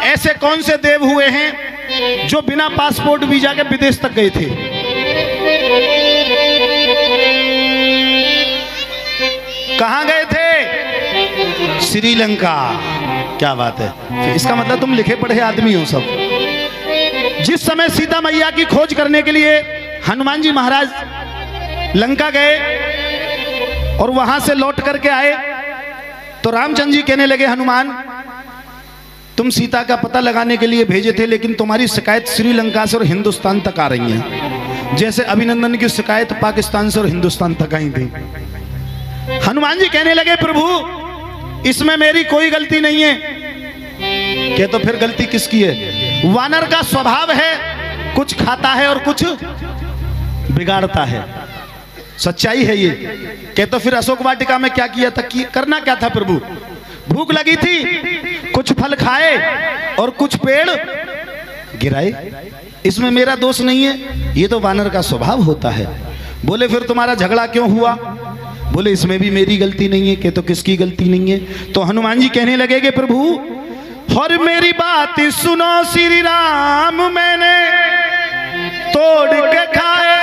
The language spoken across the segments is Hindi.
ऐसे कौन से देव हुए हैं जो बिना पासपोर्ट वीजा के विदेश तक गए थे? कहां गए थे? श्रीलंका। क्या बात है, इसका मतलब तुम लिखे पढ़े आदमी हो सब। जिस समय सीता मैया की खोज करने के लिए हनुमान जी महाराज लंका गए और वहां से लौट करके आए तो रामचंद्र जी कहने लगे, हनुमान तुम सीता का पता लगाने के लिए भेजे थे, लेकिन तुम्हारी शिकायत श्रीलंका से और हिंदुस्तान तक आ रही है, जैसे अभिनंदन की शिकायत पाकिस्तान से और हिंदुस्तान तक आई थी। हनुमान जी कहने लगे, प्रभु इसमें मेरी कोई गलती नहीं है। क्या तो फिर गलती किसकी है? वानर का स्वभाव है, कुछ खाता है और कुछ बिगाड़ता है, सच्चाई है ये। क्या तो फिर अशोक वाटिका में क्या किया था? करना क्या था प्रभु? भूख लगी थी, कुछ फल खाए और कुछ पेड़ गिराए। इसमें मेरा दोष नहीं है, ये तो वानर का स्वभाव होता है। बोले फिर तुम्हारा झगड़ा क्यों हुआ? बोले इसमें भी मेरी गलती नहीं है। कि तो किसकी गलती नहीं है? तो हनुमान जी कहने लगे कि प्रभु और मेरी बात सुनो श्री राम, मैंने तोड़ के खाए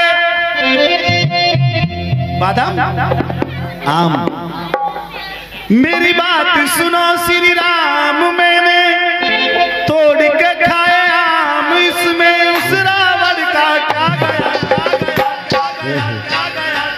बादाम आम। मेरी बात सुनो श्री राम, मैंने तोड़ के खाए आम, इसमें उस रावण का क्या गया?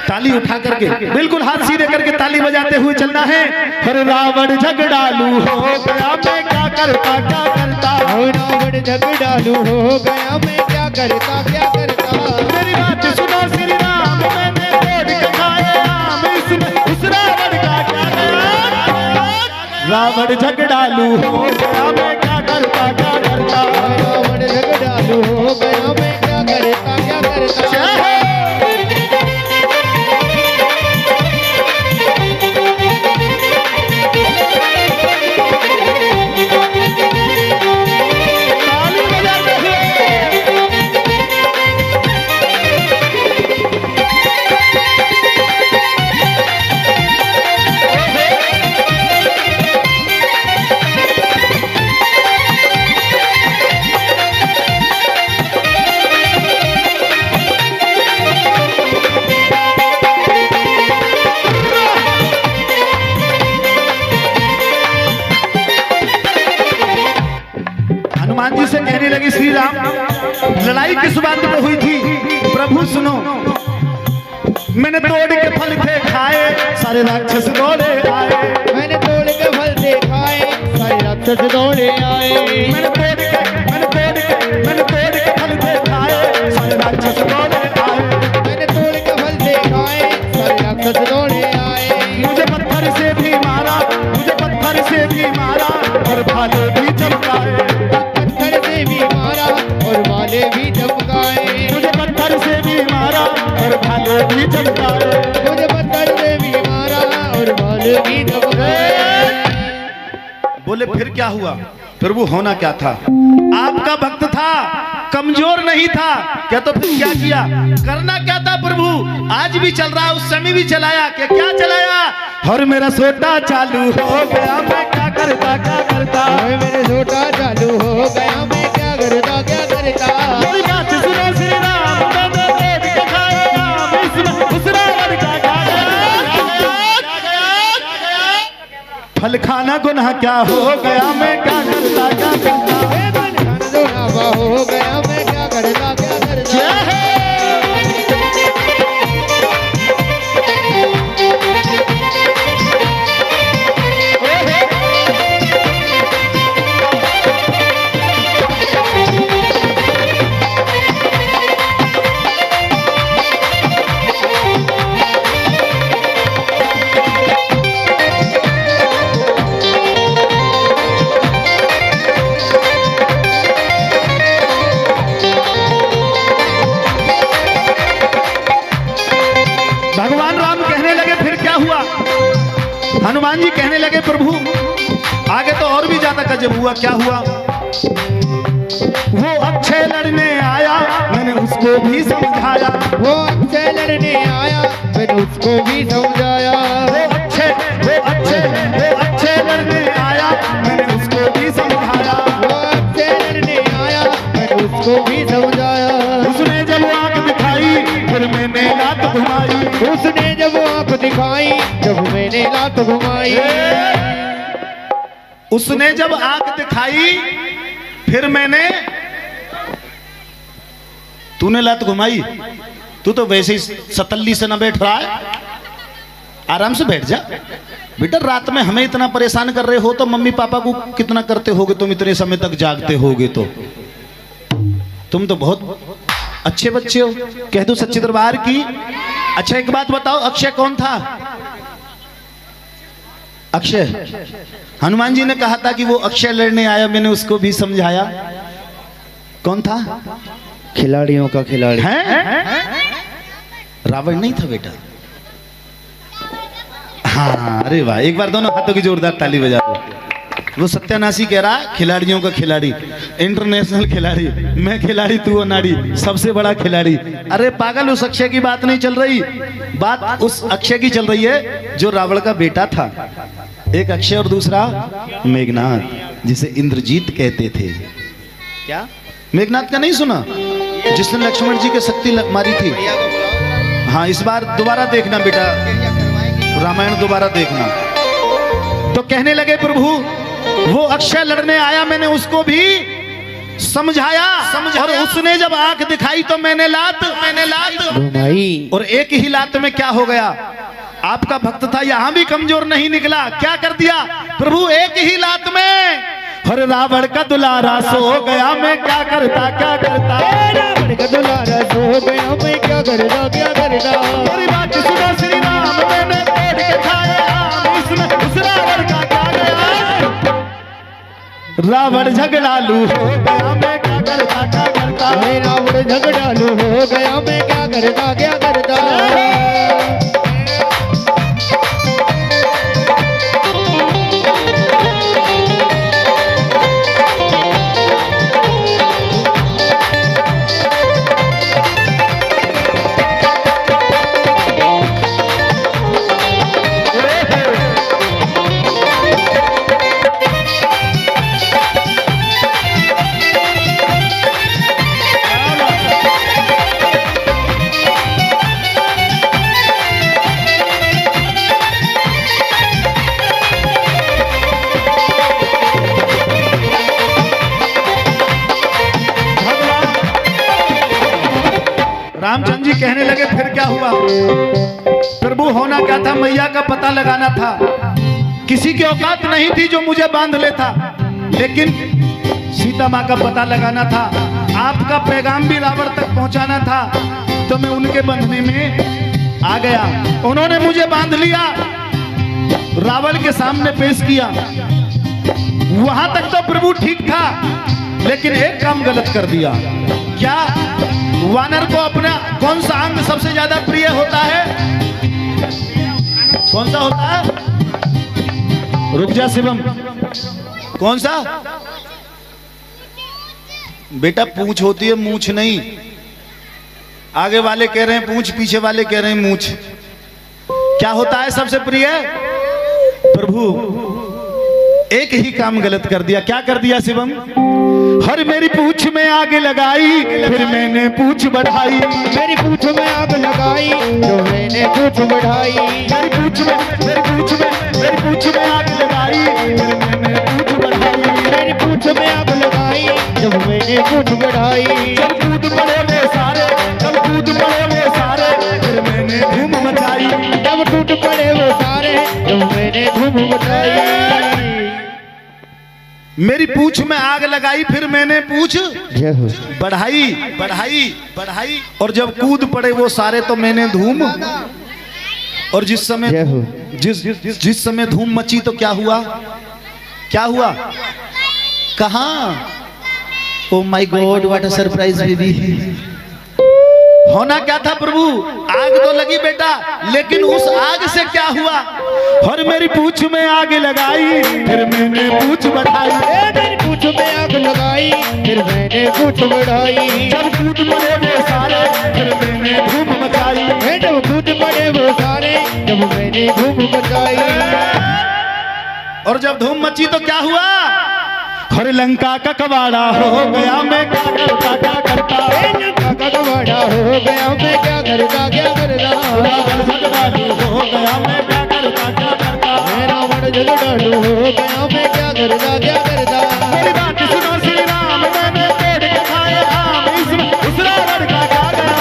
ताली उठा करके बिल्कुल हाथ सीधे करके ताली बजाते हुए चलना है। हर रावण झगड़ालू हो गया, मैं क्या करता क्या करता। रावण झगड़ालू हो गया, मैं क्या करता क्या करता। मेरी बात सुनो श्री राम, मैंने तोड़ के खाए आम, इसमें उस रावण का क्या गया? रावण झगड़ालू हो गया, मैं क्या करता क्या करता। रावण झगड़ालू हो गया, मैं क्या करता क्या करता। हनुमान जी से कहने लगी, श्री राम लड़ाई किस बात पे हुई थी? प्रभु सुनो, मैंने तोड़ के फल थे खाए, सारे राक्षस दौड़े आए। मैंने तोड़ के फल से खाए, सारे राक्षस दौड़े आए। मैंने तोड़ के फल थे खाए, सारे राक्षस दौड़े आए। मैंने तोड़ के फल से खाए, सारे राक्षस दौड़े आए। मुझे पत्थर से भी मारा, मुझे पत्थर से भी मारा और भाले भी चमकाए। पत्थर से भी मारा और भाले भी चमकाए। मुझे पत्थर से भी मारा और भाले भी चमकाए। मुझे पत्थर से भी मारा और भाले भी चमकाए। बोले फिर क्या हुआ? प्रभु होना क्या था? आपका भक्त था, कमजोर नहीं था। क्या तो फिर क्या किया? करना क्या था प्रभु? आज भी चल रहा, उस समय भी चलाया। क्या चलाया? और मेरा सोटा चालू हो गया, मैं क्या करता क्या करता। और मेरे सोटा चालू हो गया, मैं क्या करता क्या करता। मेरी बात सुनो श्री राम, मैंने तोड़ के खाए आम, इसमें उस रावण का क्या गया? फल खाना गुनाह क्या हो गया, मैं क्या करता क्या करता। हो गया, मैं क्या करता क्या करता। हनुमान जी कहने लगे, प्रभु आगे तो और भी ज्यादा गजब हुआ। क्या हुआ? वो अक्षय लड़ने आया, मैंने उसको भी समझाया। वो अक्षय लड़ने आया, मैंने उसको भी समझाया। वो अक्षय लड़ने आया, मैंने उसको भी समझाया। वो दिखाई जब मैंने लात घुमाई। उसने जब आंख दिखाई फिर मैंने, तूने लात घुमाई? तू तो वैसे ही सतल्ली से ना बैठ रहा है, आराम से बैठ जा बेटा। रात में हमें इतना परेशान कर रहे हो तो मम्मी पापा को कितना करते होगे तुम, इतने समय तक जागते होगे तो। तुम तो बहुत अच्छे बच्चे हो, कह दो सच्चे दरबार की। अच्छा एक बात बताओ, अक्षय कौन था? अक्षय, हनुमान जी ने कहा था कि वो अक्षय लड़ने आया, मैंने उसको भी समझाया। कौन था? खिलाड़ियों का खिलाड़ी है? रावण नहीं था बेटा। हाँ, अरे वाह, एक बार दोनों हाथों की जोरदार ताली बजा दो। वो सत्यानाशी कह रहा खिलाड़ियों का खिलाड़ी, इंटरनेशनल खिलाड़ी, मैं खिलाड़ी तू अनाड़ी, सबसे बड़ा खिलाड़ी। अरे पागल, उस अक्षय की बात नहीं चल रही, बात उस अक्षय की चल रही है जो रावण का बेटा था। एक अक्षय और दूसरा मेघनाथ, जिसे इंद्रजीत कहते थे। क्या? मेघनाथ का नहीं सुना? जिसने लक्ष्मण जी के शक्ति मारी थी। हाँ, इस बार दोबारा देखना बेटा, रामायण दोबारा देखना। तो कहने लगे प्रभु वो अक्षय लड़ने आया, मैंने उसको भी समझाया। और उसने जब आंख दिखाई तो मैंने लात घुमाई। और एक ही लात में क्या हो गया? आपका भक्त था, यहां भी कमजोर नहीं निकला। क्या कर दिया प्रभु? एक ही लात में हर रावण का दुलारा सो गया, मैं क्या करता रावण का दुलारा सो गया, मैं क्या करता मेरी बात सुनो श्री राम, मैंने तोड़ के खाया आम, इसमें उस रावण का क्या गया? रावण झगड़ालू हो गया, मैं क्या करता रावण झगड़ालू हो गया, मैं क्या करता रामचंद्र जी कहने लगे फिर क्या हुआ? प्रभु होना क्या था? मैया का पता लगाना था। किसी की औकात नहीं थी जो मुझे बांध लेता, लेकिन सीता माँ का पता लगाना था। आपका पैगाम भी रावण तक पहुंचाना था, तो मैं उनके बंधने में आ गया। उन्होंने मुझे बांध लिया, रावण के सामने पेश किया। वहां तक तो प्रभु ठीक था, लेकिन एक काम गलत कर दिया। क्या? वानर को अपना कौन सा अंग सबसे ज्यादा प्रिय होता है? कौन सा होता है? रुक जा शिवम, कौन सा? बेटा पूंछ होती है, मूछ नहीं। आगे वाले कह रहे हैं पूंछ, पीछे वाले कह रहे हैं मूछ। क्या होता है सबसे प्रिय? प्रभु एक ही काम गलत कर दिया। क्या कर दिया शिवम? हर मेरी पूंछ में आग लगाई, फिर मैंने पूंछ बढ़ाई। मेरी पूंछ में आग लगाई, तो मैंने पूंछ बढ़ाई। मेरी पूंछ में आग लगाई, फिर मैंने पूंछ बढ़ाई। मेरी पूंछ में आग लगाई, जब मैंने पूंछ बढ़ाई। जब कूद पड़े वे सारे, फिर मैंने धूम मचाई। जब टूट पड़े वो सारे, जब मैंने धूम मचाई। मेरी पूंछ में आग लगाई, फिर मैंने पूंछ बढ़ाई। और जब कूद पड़े वो सारे, तो मैंने धूम। और जिस समय धूम मची तो क्या हुआ? कहां? Oh my God, what a surprise baby. होना क्या था प्रभु? आग तो लगी बेटा, लेकिन उस आग से क्या हुआ? और मेरी पूंछ में आग लगाई, फिर मैंने पूंछ बढ़ाई। मेरी पूंछ में आग लगाई, फिर मैंने पूंछ बढ़ाई। जब कूद पड़े वो सारे, फिर मैंने धूम मचाई। जब कूद पड़े वो सारे, जब मैंने धूम मचाई। और जब धूम मची तो क्या हुआ? हर लंका का कबाड़ा हो गया, मैं क्या करता क्या करता। लंका का कबाड़ा हो गया, मैं क्या करता क्या करता। रावण झगड़ालू हो गया, मैं क्या करता क्या करता। रावण झगड़ालू हो गया, मैं क्या करता क्या करता। मेरी बात सुनो श्री राम, मैंने तोड़ के खाए आम, इसमें उस रावण का क्या गया।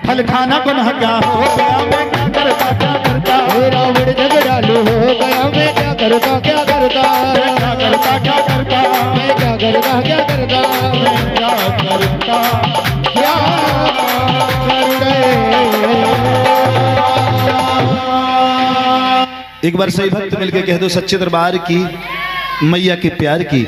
फल खाना गुनाह क्या हो गया, मैं क्या करता क्या करता। रावण झगड़ालू हो गया, मैं क्या करता क्या करता। क्या करता क्या करता। मैं क्या करता क्या करता। मैं क्या करता क्या करता। एक बार सही भक्त मिलके कह दो सच्चे दरबार की, मैया के प्यार की।